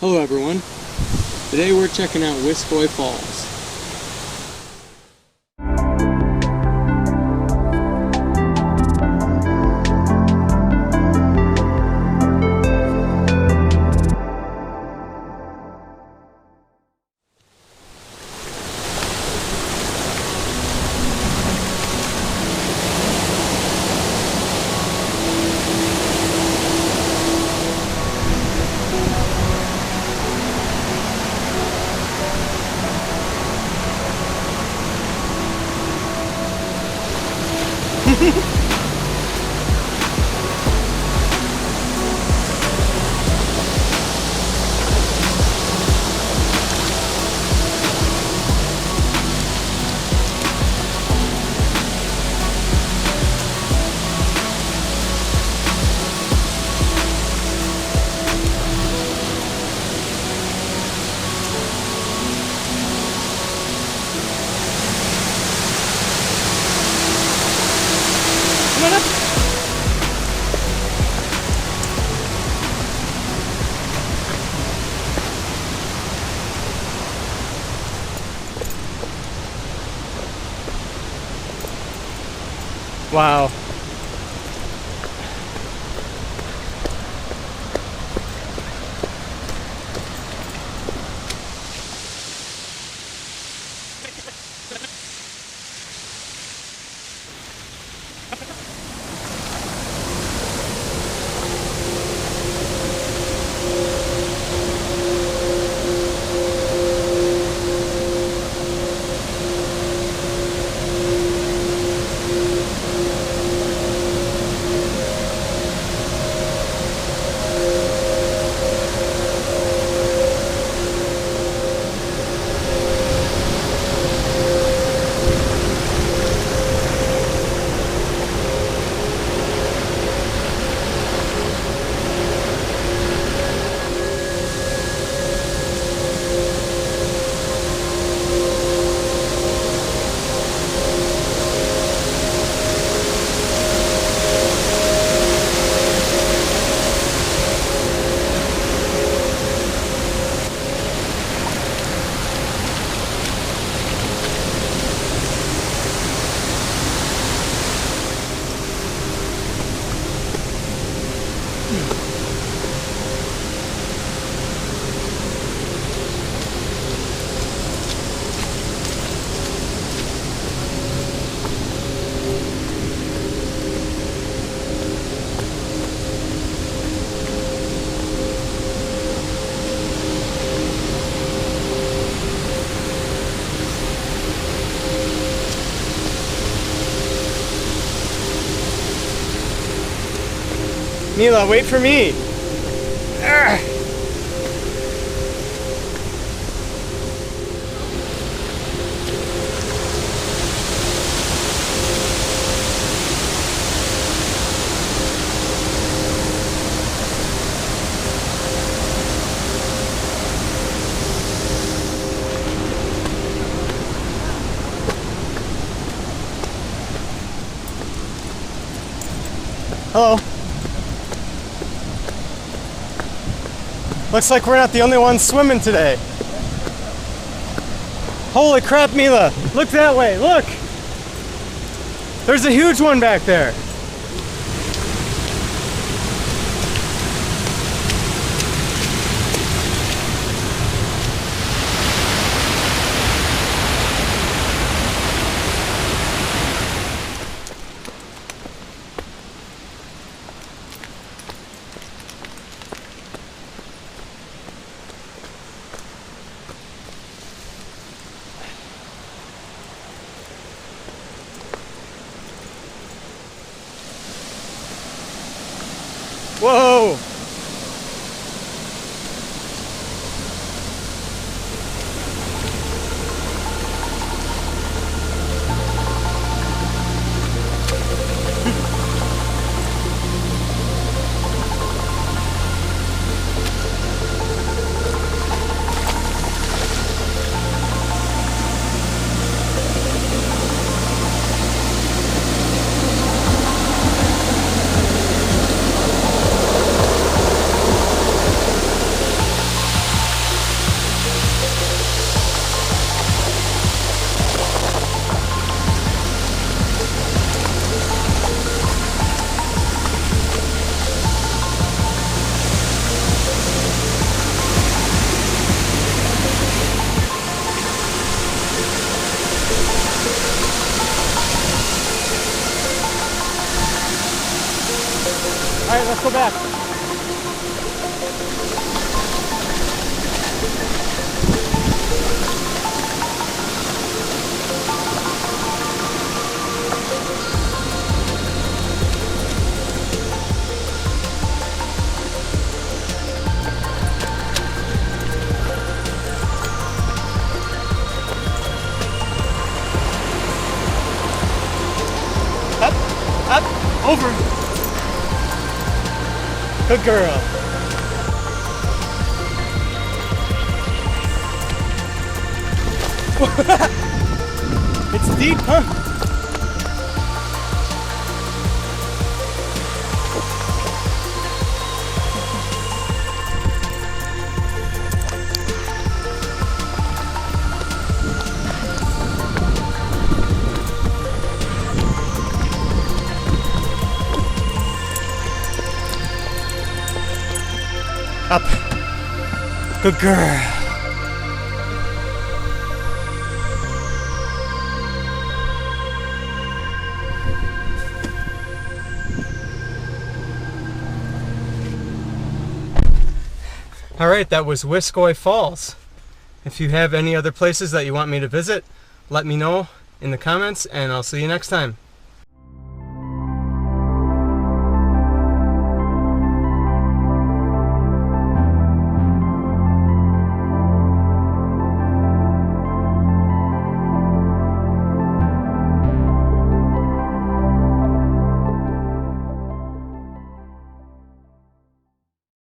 Hello everyone. Today we're checking out Wiscoy Falls. Come on up. Wow. Mila, wait for me. Arrgh. Hello. Looks like we're not the only ones swimming today. Holy crap, Mila! Look that way, look! There's a huge one back there. Let's go back. Up, over. Good girl. It's deep, huh? Up. Good girl. All right, that was Wiskoy Falls. If you have any other places that you want me to visit, let me know in the comments, and I'll see you next time.